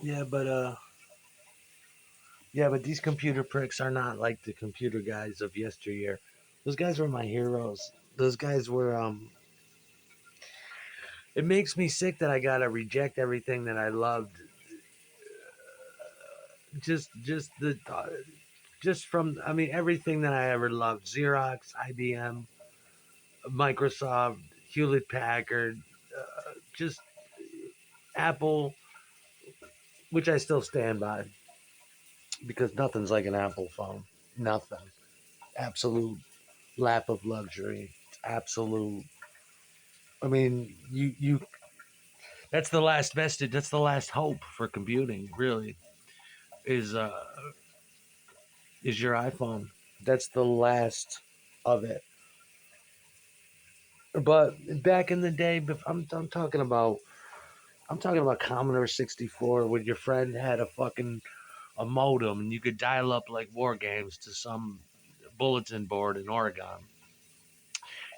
Yeah, but these computer pricks are not like the computer guys of yesteryear. Those guys were my heroes. Those guys were. It makes me sick that I gotta reject everything that I loved. Just from. I mean, everything that I ever loved: Xerox, IBM, Microsoft, Hewlett Packard, just Apple, which I still stand by because nothing's like an Apple phone. Nothing. Absolute lap of luxury. Absolute. I mean, you. That's the last vestige. That's the last hope for computing. Really, is is your iPhone. That's the last of it. But back in the day, I'm talking about Commodore 64 when your friend had a modem and you could dial up like war games to some bulletin board in Oregon.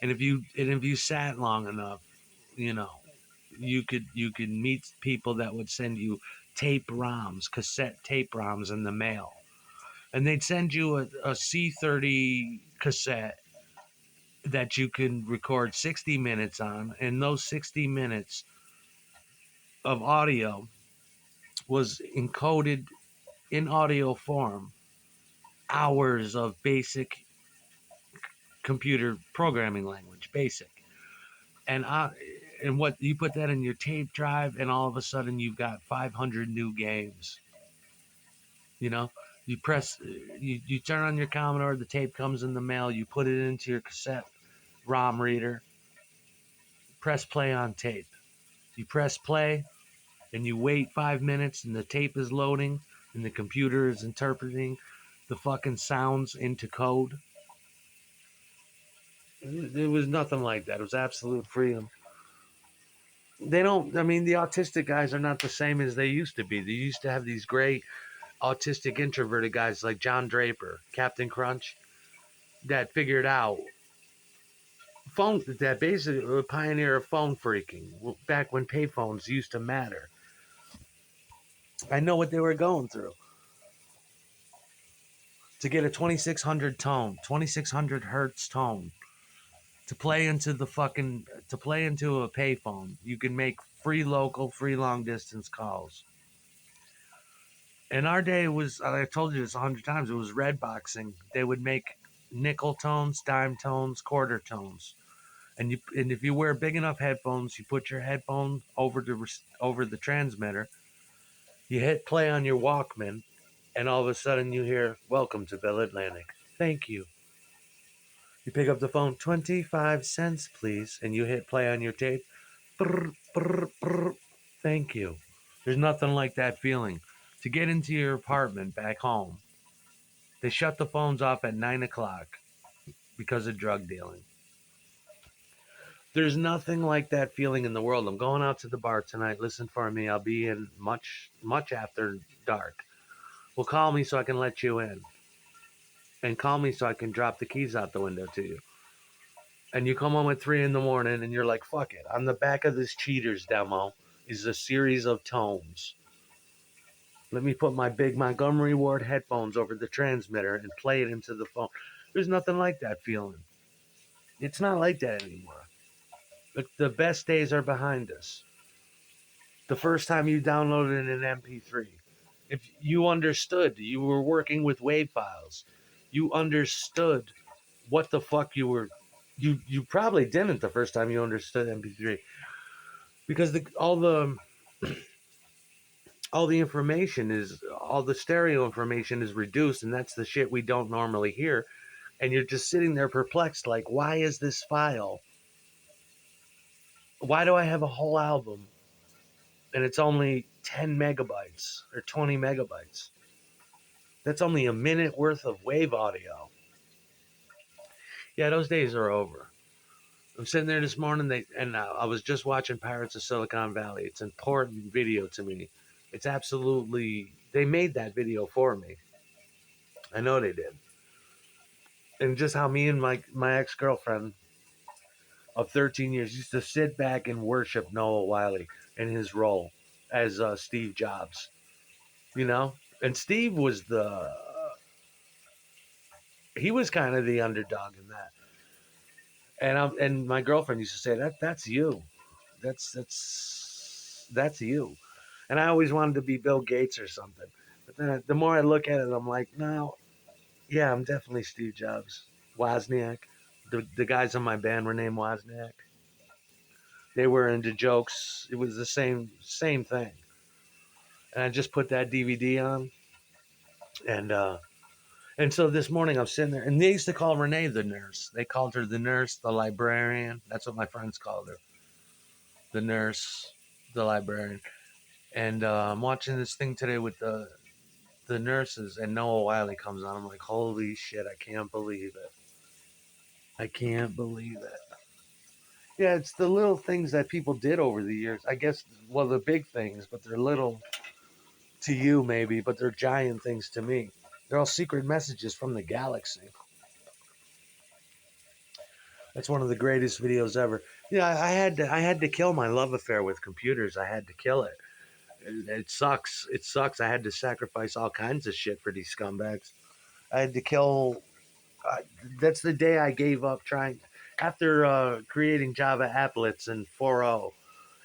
And if you sat long enough, you know, you could meet people that would send you cassette tape ROMs in the mail. And they'd send you a C30 cassette that you can record 60 minutes on, and those 60 minutes of audio was encoded in audio form, hours of basic computer programming language, basic. And and what you put that in your tape drive, and all of a sudden you've got 500 new games. You know, you press, you turn on your Commodore, the tape comes in the mail, you put it into your cassette ROM reader, press play on tape. You press play, and you wait 5 minutes, and the tape is loading, and the computer is interpreting the fucking sounds into code. It was nothing like that. It was absolute freedom. They don't. I mean, the autistic guys are not the same as they used to be. They used to have these great autistic introverted guys like John Draper, Captain Crunch, that figured out that basically were a pioneer of phone freaking back when payphones used to matter. I know what they were going through to get a 2600 hertz tone to play into a payphone. You can make free local, free long distance calls. In our day, it was, I told you this 100 times, it was red boxing. They would make nickel tones, dime tones, quarter tones. And if you wear big enough headphones, you put your headphone over the transmitter. You hit play on your Walkman, and all of a sudden you hear "Welcome to Bell Atlantic. Thank you." You pick up the phone, 25 cents, please, and you hit play on your tape. Brr, brr, brr. Thank you. There's nothing like that feeling. To get into your apartment back home, they shut the phones off at 9 o'clock because of drug dealing. There's nothing like that feeling in the world. I'm going out to the bar tonight. Listen for me. I'll be in much after dark. Well, call me so I can let you in, and call me so I can drop the keys out the window to you. And you come home at 3 in the morning, and you're like, "Fuck it." On the back of this Cheaters demo is a series of tones. Let me put my big Montgomery Ward headphones over the transmitter and play it into the phone. There's nothing like that feeling. It's not like that anymore. The best days are behind us. The first time you downloaded an MP3, if you understood, you were working with WAV files. You understood what the fuck you were. You probably didn't the first time you understood MP3 because all the stereo information is reduced, and that's the shit we don't normally hear. And you're just sitting there perplexed, like, why is this file? Why do I have a whole album and it's only 10 megabytes or 20 megabytes? That's only a minute worth of wave audio. Yeah, those days are over. I'm sitting there this morning, and I was just watching Pirates of Silicon Valley. It's an important video to me. It's absolutely. They made that video for me. I know they did. And just how me and my ex girlfriend of 13 years used to sit back and worship Noah Wiley in his role as Steve Jobs. you know. And Steve was he was kind of the underdog in that. And my girlfriend used to say that's you, that's you. And I always wanted to be Bill Gates or something. But then the more I look at it, I'm like, no, yeah, I'm definitely Steve Jobs. Wozniak. The guys in my band were named Wozniak. They were into jokes. It was the same thing. And I just put that DVD on, and so this morning I'm sitting there, and they used to call Renee the nurse. They called her the nurse, the librarian. That's what my friends called her, the nurse, the librarian. And I'm watching this thing today with the nurses, and Noah Wiley comes on. I'm like, holy shit, I can't believe it. I can't believe it. Yeah, it's the little things that people did over the years. I guess, well, the big things, but they're little to you maybe, but they're giant things to me. They're all secret messages from the galaxy. That's one of the greatest videos ever. Yeah, I had to kill my love affair with computers. I had to kill it. It sucks. It sucks. I had to sacrifice all kinds of shit for these scumbags. I had to kill. Uh, that's the day I gave up trying. After creating Java applets and 4.0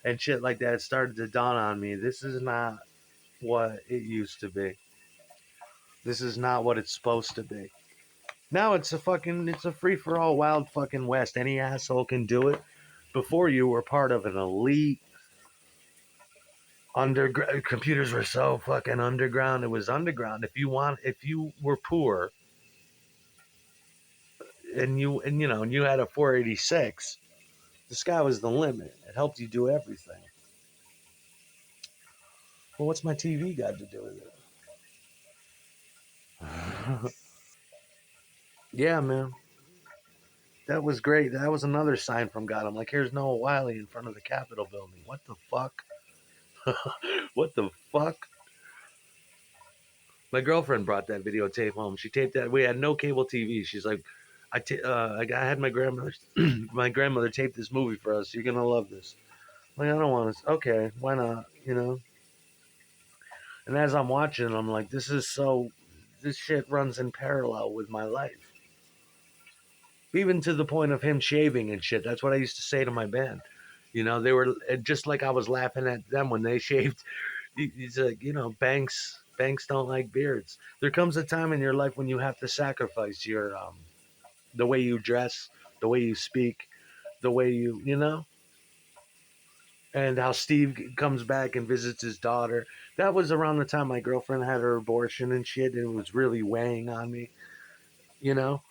and shit like that, it started to dawn on me. This is not what it used to be. This is not what it's supposed to be. Now it's a free for all wild fucking west. Any asshole can do it. Before you were part of an elite underground. Computers were so fucking underground. It was underground. If you were poor and you had a 486, the sky was the limit. It helped you do everything. Well, what's my TV got to do with it? Yeah, man. That was great. That was another sign from God. I'm like, here's Noah Wiley in front of the Capitol building. What the fuck? What the fuck? My girlfriend brought that videotape home. She taped that. We had no cable TV. She's like, I had my grandmother, my grandmother taped this movie for us. You're gonna love this. I'm like, I don't want to. Okay, why not? And as I'm watching, I'm like, this is so. This shit runs in parallel with my life. Even to the point of him shaving and shit. That's what I used to say to my band. They were just like I was laughing at them when they shaved. He's like, banks don't like beards. There comes a time in your life when you have to sacrifice your the way you dress, the way you speak, the way and how Steve comes back and visits his daughter. That was around the time my girlfriend had her abortion and shit, and it was really weighing on me. You know,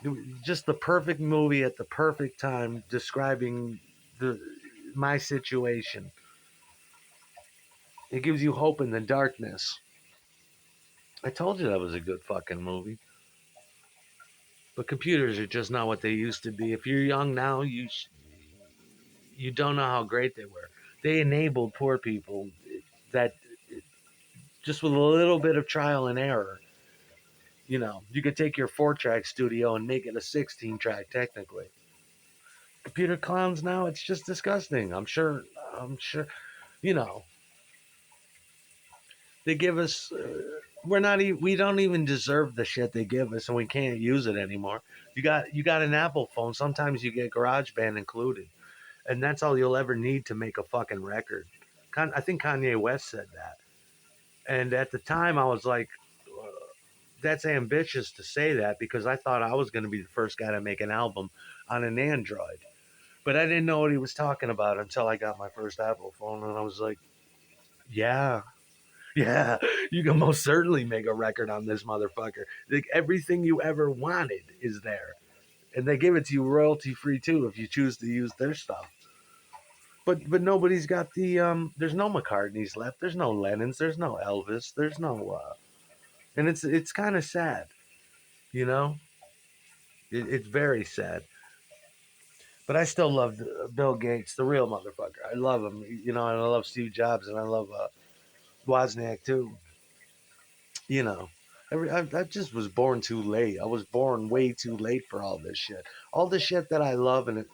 it was just the perfect movie at the perfect time, describing the my situation. It gives you hope in the darkness. I told you that was a good fucking movie. But computers are just not what they used to be. If you're young now, you don't know how great they were. They enabled poor people that just with a little bit of trial and error, you could take your 4-track studio and make it a 16-track technically. Computer clowns now, it's just disgusting. I'm sure, you know, they give us we don't even deserve the shit they give us and we can't use it anymore. You got an Apple phone, sometimes you get GarageBand included. And that's all you'll ever need to make a fucking record. I think Kanye West said that. And at the time, I was like, that's ambitious to say that because I thought I was going to be the first guy to make an album on an Android. But I didn't know what he was talking about until I got my first Apple phone. And I was like, yeah, yeah, you can most certainly make a record on this motherfucker. Like, everything you ever wanted is there. And they give it to you royalty free too if you choose to use their stuff. But nobody's got the there's no McCartney's left. There's no Lennon's. There's no Elvis. There's no and it's kind of sad, you know. It's very sad. But I still love Bill Gates, the real motherfucker. I love him, and I love Steve Jobs, and I love Wozniak too. You know, I just was born too late. I was born way too late for all this shit. All the shit that I love, and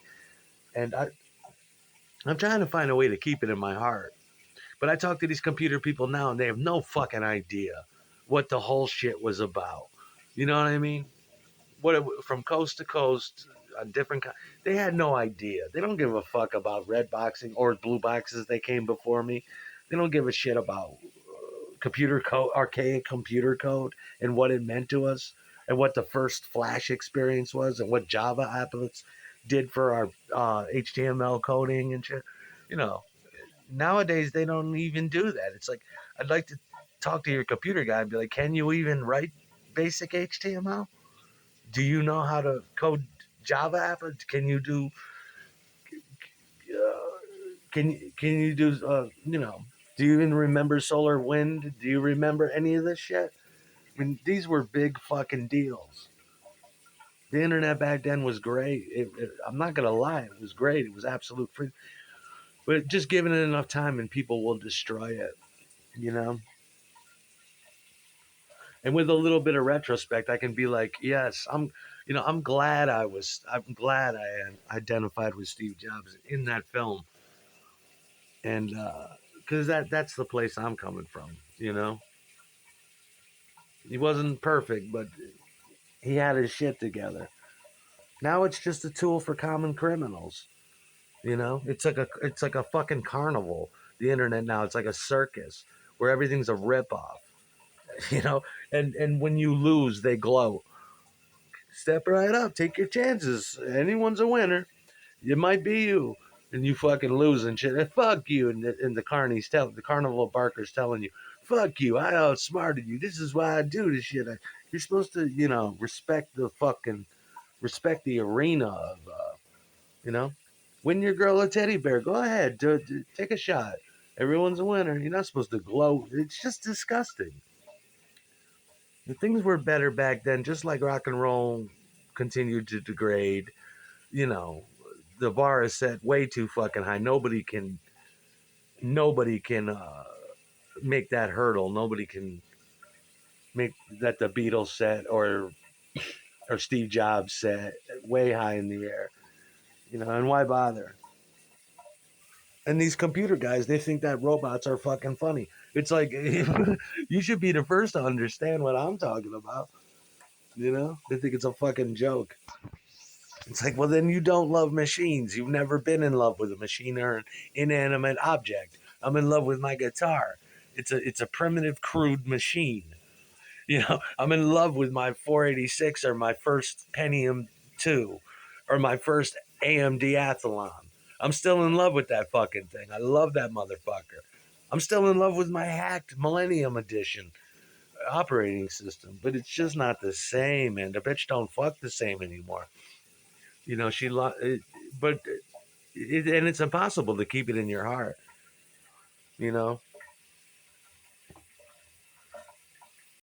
I'm trying to find a way to keep it in my heart But I talk to these computer people now, and they have no fucking idea what the whole shit was about. You know what I mean? From coast to coast, a different. They had no idea. They don't give a fuck about red boxing or blue boxes. They came before me. They don't give a shit about computer code, archaic computer code, and what it meant to us, and what the first Flash experience was, and what Java applets did for our HTML coding and shit. You know, nowadays they don't even do that. It's like I'd like to talk to your computer guy and be like, "Can you even write basic HTML? Do you know how to code Java applets? Can you do? Can you do? Do you even remember Solar Wind? Do you remember any of this shit? I mean, these were big fucking deals. The internet back then was great. I'm not gonna lie, it was great. It was absolute free. But just giving it enough time, and people will destroy it. You know. And with a little bit of retrospect, I can be like, yes, I'm glad I'm glad I identified with Steve Jobs in that film, and because that's the place I'm coming from. He wasn't perfect, but he had his shit together. Now it's just a tool for common criminals. It's like a fucking carnival. The internet now, it's like a circus where everything's a ripoff. You know, and when you lose, they gloat. Step right up, take your chances. Anyone's a winner. It might be you, and you fucking lose and shit. And fuck you, and the carnival barker's telling you, fuck you. I outsmarted you. This is why I do this shit. You're supposed to, respect the arena of, you know, win your girl a teddy bear. Go ahead, take a shot. Everyone's a winner. You're not supposed to gloat. It's just disgusting. The things were better back then, just like rock and roll continued to degrade. You know, the bar is set way too fucking high. Nobody can make that hurdle. Nobody can make that the Beatles set or Steve Jobs set way high in the air. And why bother? And these computer guys, they think that robots are fucking funny. It's like you should be the first to understand what I'm talking about. They think it's a fucking joke. It's like, well, then you don't love machines. You've never been in love with a machine or an inanimate object. I'm in love with my guitar. It's a primitive, crude machine. I'm in love with my 486 or my first Pentium 2 or my first AMD Athlon. I'm still in love with that fucking thing. I love that motherfucker. I'm still in love with my hacked Millennium Edition operating system, but it's just not the same, man. The bitch don't fuck the same anymore. But and it's impossible to keep it in your heart. You know,